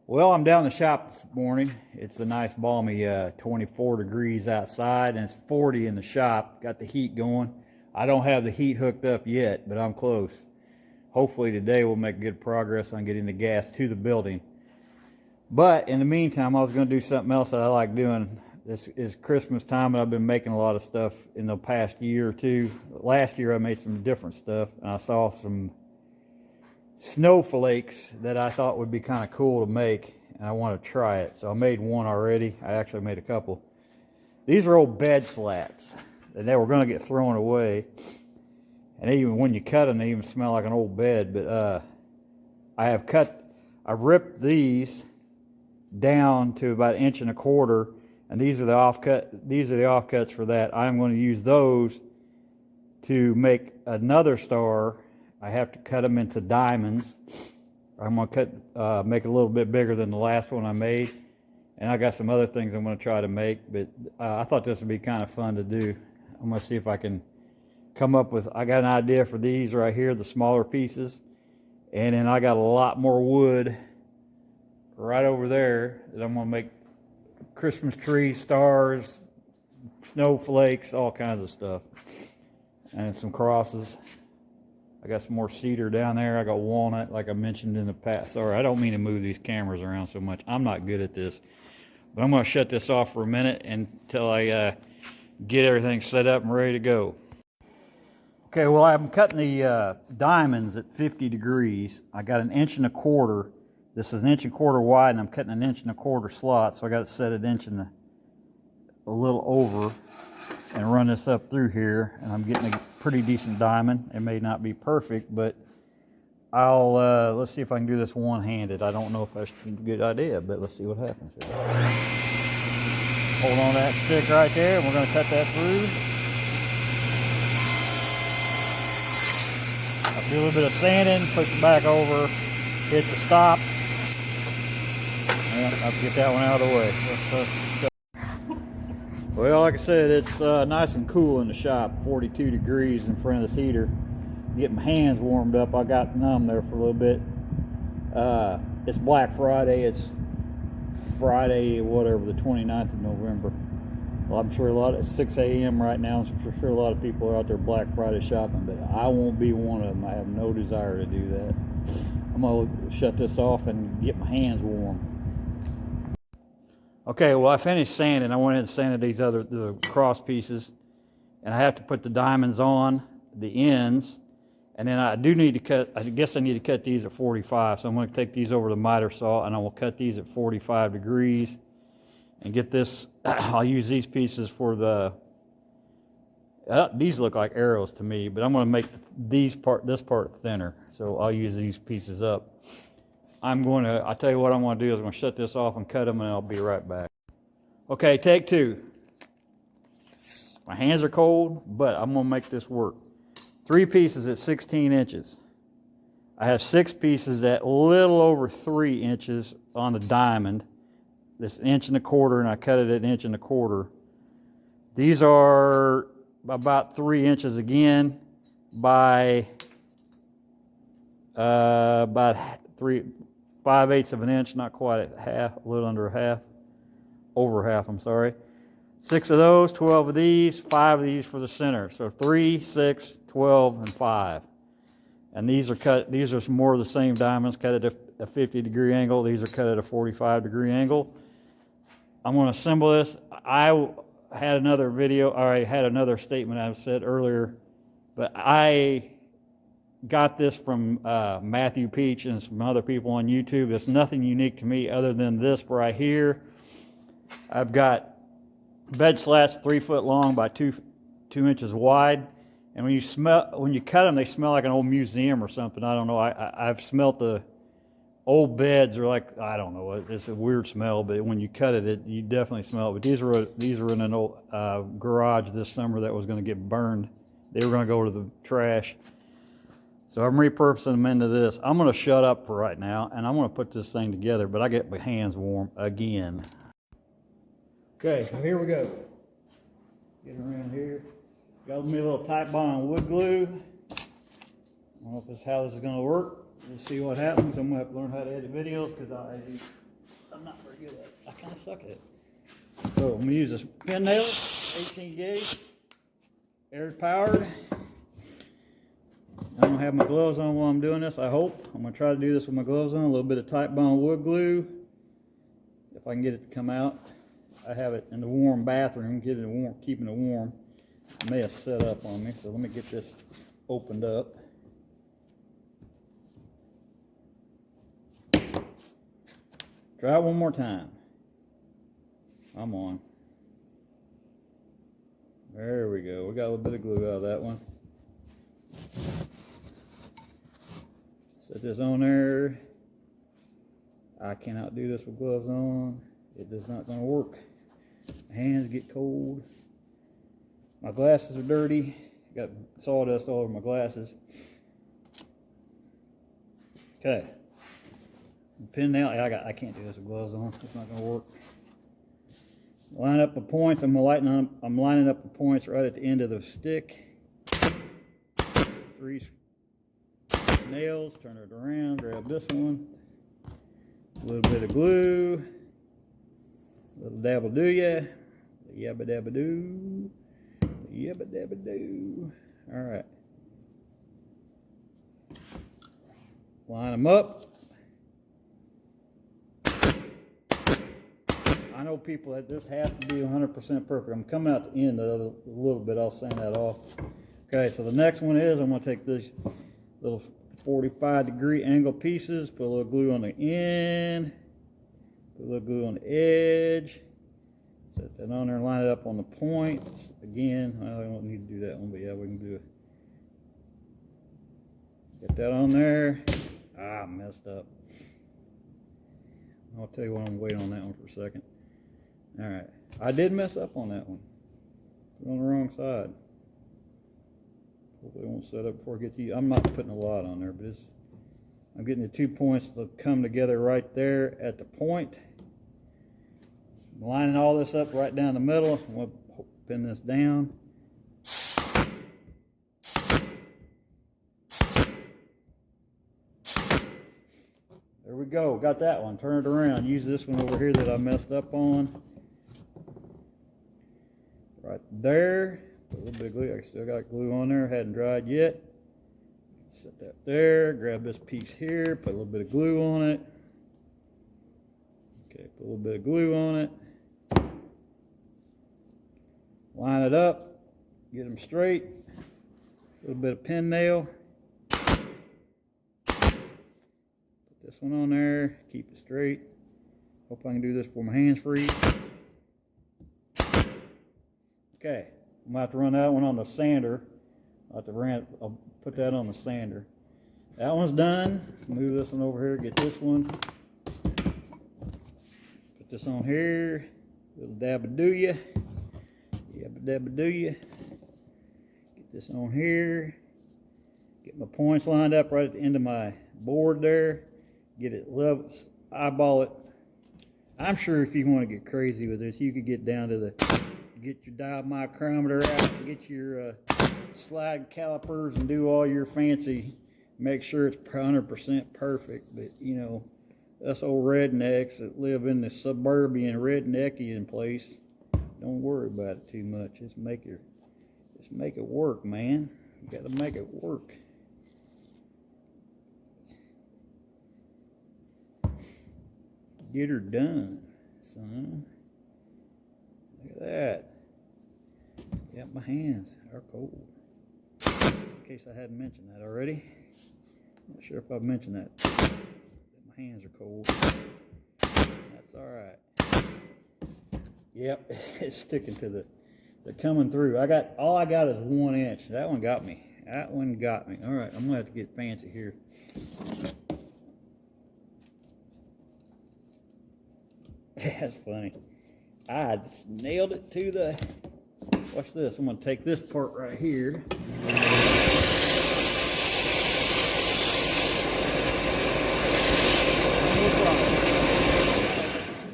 Well, I'm down in the shop this morning. It's a nice balmy 24 degrees outside and it's 40 in the shop. Got the heat going. I don't have the heat hooked up yet, but I'm close. Hopefully today we'll make good progress on getting the gas to the building. But in the meantime, I was going to do something else that I like doing. This is Christmas time and I've been making a lot of stuff in the past year or two. Last year I made some different stuff and I saw some snowflakes that I thought would be kind of cool to make, and I want to try it. So I made one already. I actually made a couple. These are old bed slats, and they were going to get thrown away. And even when you cut them, they even smell like an old bed. But I ripped these down to about 1.25 inches, and these are the offcuts for that. I'm going to use those to make another star. I have to cut them into diamonds. I'm going to make it a little bit bigger than the last one I made. And I got some other things I'm going to try to make, but I thought this would be kind of fun to do. I'm going to see if I can come up with, I got an idea for these right here, the smaller pieces. And then I got a lot more wood right over there that I'm going to make Christmas trees, stars, snowflakes, all kinds of stuff. And some crosses. I got some more cedar down there. I got walnut, like I mentioned in the past. Sorry, I don't mean to move these cameras around so much. I'm not good at this. But I'm going to shut this off for a minute until I get everything set up and ready to go. Okay, well, I'm cutting the diamonds at 50 degrees. I got 1.25 inches. This is 1.25 inches wide, and I'm cutting 1.25 inch slots. So I got it set at a little over. And run this up through here, and I'm getting a pretty decent diamond. It may not be perfect, but let's see if I can do this one-handed. I don't know if that's a good idea, but let's see what happens here. Hold on to that stick right there, and we're going to cut that through. I'll do a little bit of sanding, push it back over, hit the stop. Yeah, I'll get that one out of the way. Well, like I said, it's nice and cool in the shop, 42 degrees in front of this heater. Get my hands warmed up. I got numb there for a little bit. It's Black Friday. It's Friday, whatever, the 29th of November. Well, I'm sure it's 6 a.m. right now. I'm sure a lot of people are out there Black Friday shopping, but I won't be one of them. I have no desire to do that. I'm going to shut this off and get my hands warm. Okay, well, I finished sanding. I went ahead and sanded the cross pieces, and I have to put the diamonds on the ends, and then I do need to cut. I guess I need to cut these at 45. So I'm going to take these over the miter saw, and I will cut these at 45 degrees, and get this. I'll use these pieces for the. These look like arrows to me, but I'm going to make this part thinner. So I'll use these pieces up. I'll tell you what I'm going to do is I'm going to shut this off and cut them, and I'll be right back. Okay, take two. My hands are cold, but I'm going to make this work. 3 pieces at 16 inches. I have 6 pieces at a little over 3 inches on the diamond. This 1.25 inches, and I cut it at 1.25 inches. These are about 3 inches again by about 5/8 of an inch, not quite at half, a little under a half, over half, I'm sorry. 6 of those, 12 of these, 5 of these for the center. So 3, 6, 12, and 5. And these are some more of the same diamonds cut at a 50-degree angle. These are cut at a 45-degree angle. I'm going to assemble this. I had another statement I said earlier, but I got this from Matthew Peach and some other people on YouTube. It's nothing unique to me other than this right here. I've got bed slats 3 foot long by 2 inches wide, and when you cut them, they smell like an old museum or something. I don't know. I've smelt the old beds are like, I don't know. It's a weird smell, but when you cut it, you definitely smell it. But these were in an old garage this summer that was going to get burned. They were going to go to the trash. So I'm repurposing them into this. I'm going to shut up for right now, and I'm going to put this thing together, but I get my hands warm again. Okay, so here we go. Get around here. Got me a little tight bond wood glue. I don't know if this is how this is going to work. We'll see what happens. I'm going to have to learn how to edit videos because I'm not very good at it. I kind of suck at it. So I'm gonna use this pin nail, 18 gauge, air powered. I don't have my gloves on while I'm doing this, I hope. I'm gonna try to do this with my gloves on, a little bit of Titebond wood glue. If I can get it to come out. I have it in the warm bathroom, get it warm, keeping it warm. It may have set up on me, so let me get this opened up. Try it one more time. I'm on. There we go. We got a little bit of glue out of that one. Set this on there. I cannot do this with gloves on. It is not going to work. My hands get cold. My glasses are dirty. Got sawdust all over my glasses. Okay. Pin nail. I can't do this with gloves on. It's not going to work. Line up the points. I'm lining up the points right at the end of the stick. 3 nails. Turn it around. Grab this one. A little bit of glue. A little dabble do ya. Yabba dabba doo. Yabba dabba doo. All right. Line them up. I know people that this has to be 100% perfect. I'm coming out the end of it a little bit. I'll sand that off. Okay, so the next one is I'm going to take these little 45-degree angle pieces, put a little glue on the end, put a little glue on the edge, set that on there and line it up on the points. Again, I don't need to do that one, but yeah, we can do it. Get that on there. Ah, messed up. I'll tell you what, I'm waiting on that one for a second. All right, I did mess up on that one. Put it on the wrong side. Hopefully it won't set up before I get to you. I'm not putting a lot on there, but I'm getting the 2 points to come together right there at the point. I'm lining all this up right down the middle. I'm going to pin this down. There we go. Got that one. Turn it around. Use this one over here that I messed up on. Right there. Put a little bit of glue. I still got glue on there. Hadn't dried yet. Set that there. Grab this piece here. Put a little bit of glue on it. Okay, put a little bit of glue on it. Line it up. Get them straight. A little bit of pin nail. Put this one on there. Keep it straight. Hope I can do this before my hands freeze. Okay. I'm going to have to run that one on the sander. I'll put that on the sander. That one's done. Move this one over here. Get this one. Put this on here. Little dab-a-do-ya. Yabba-dabba-do-ya. Get this on here. Get my points lined up right at the end of my board there. Get it level. Eyeball it. I'm sure if you want to get crazy with this, you could get down to get your dial micrometer out, get your slide calipers and do all your fancy, make sure it's 100% perfect. But you know, us old rednecks that live in the suburban redneckian place, don't worry about it too much. Just make it work, man. You got to make it work. Get her done, son. Look at that. Yeah, my hands are cold. In case I hadn't mentioned that already. Not sure if I've mentioned that. My hands are cold. That's all right. Yep, it's sticking to the coming through. All I got is 1 inch. That one got me. That one got me. All right, I'm gonna have to get fancy here. That's funny. I nailed it to the. Watch this. I'm going to take this part right here.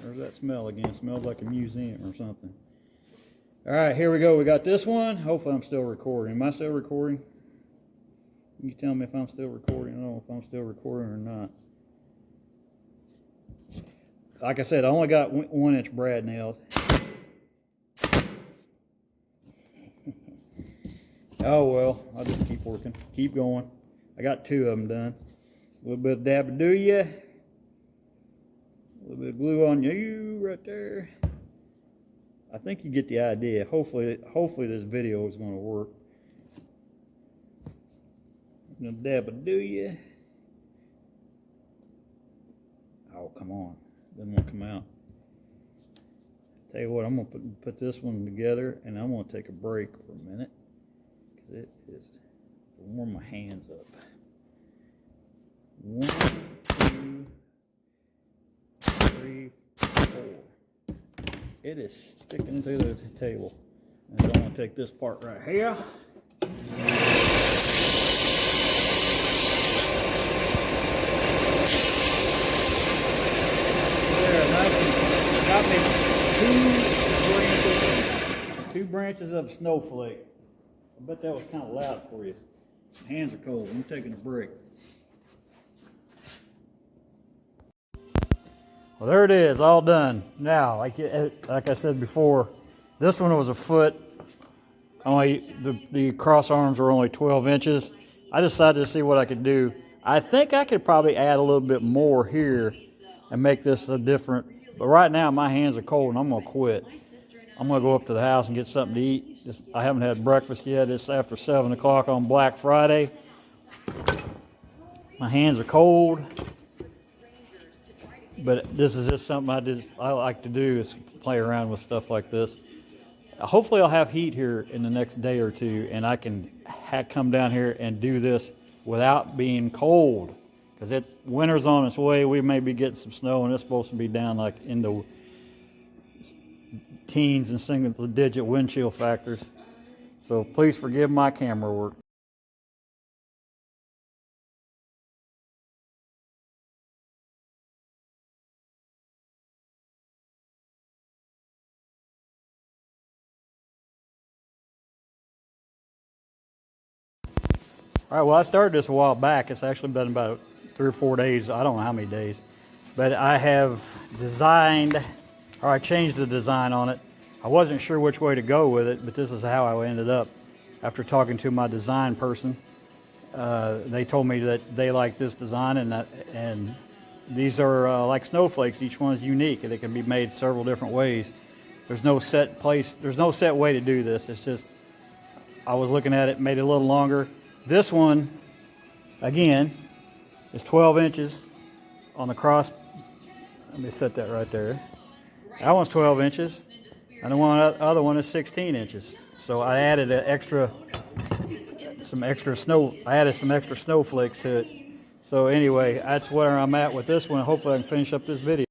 There's that smell again. It smells like a museum or something. All right, here we go. We got this one. Hopefully I'm still recording. Am I still recording? You tell me if I'm still recording. I don't know if I'm still recording or not. like I said, I only got 1-inch brad nails. Oh well, I'll just keep working, keep going. I got 2 of them done. A little bit of dab-a-do-ya. A little bit of glue on you right there. I think you get the idea. Hopefully this video is going to work. I'm gonna dab-a-do-ya. Oh, come on. Doesn't want to come out. Tell you what, I'm going to put this one together, and I'm going to take a break for a minute. Because it is to warm my hands up. 1, 2, 3, 4. It is sticking to the table. And I'm going to take this part right here. Got me 2 branches of snowflake. I bet that was kind of loud for you. My hands are cold. I'm taking a break. Well, there it is, all done. Now, like I said before, this one was a foot. Only the cross arms were only 12 inches. I decided to see what I could do. I think I could probably add a little bit more here and make this a different. But right now, my hands are cold, and I'm going to quit. I'm going to go up to the house and get something to eat. I haven't had breakfast yet. It's after 7 o'clock on Black Friday. My hands are cold. But this is just something I like to do, is play around with stuff like this. Hopefully, I'll have heat here in the next day or 2, and I can come down here and do this without being cold. Because winter's on its way. We may be getting some snow, and it's supposed to be down like in the teens and single-digit wind chill factors. So please forgive my camera work. All right, well, I started this a while back. It's actually been about 3 or 4 days. I don't know how many days. But I have designed, or I changed the design on it. I wasn't sure which way to go with it, but this is how I ended up. After talking to my design person, they told me that they like this design, and these are like snowflakes. Each one is unique, and it can be made several different ways. There's no set place. There's no set way to do this. It's just, I was looking at it, made it a little longer. This one, again, is 12 inches on the cross. Let me set that right there. That one's 12 inches, and the other one is 16 inches. So I added some extra snowflakes to it. So anyway, that's where I'm at with this one. Hopefully I can finish up this video.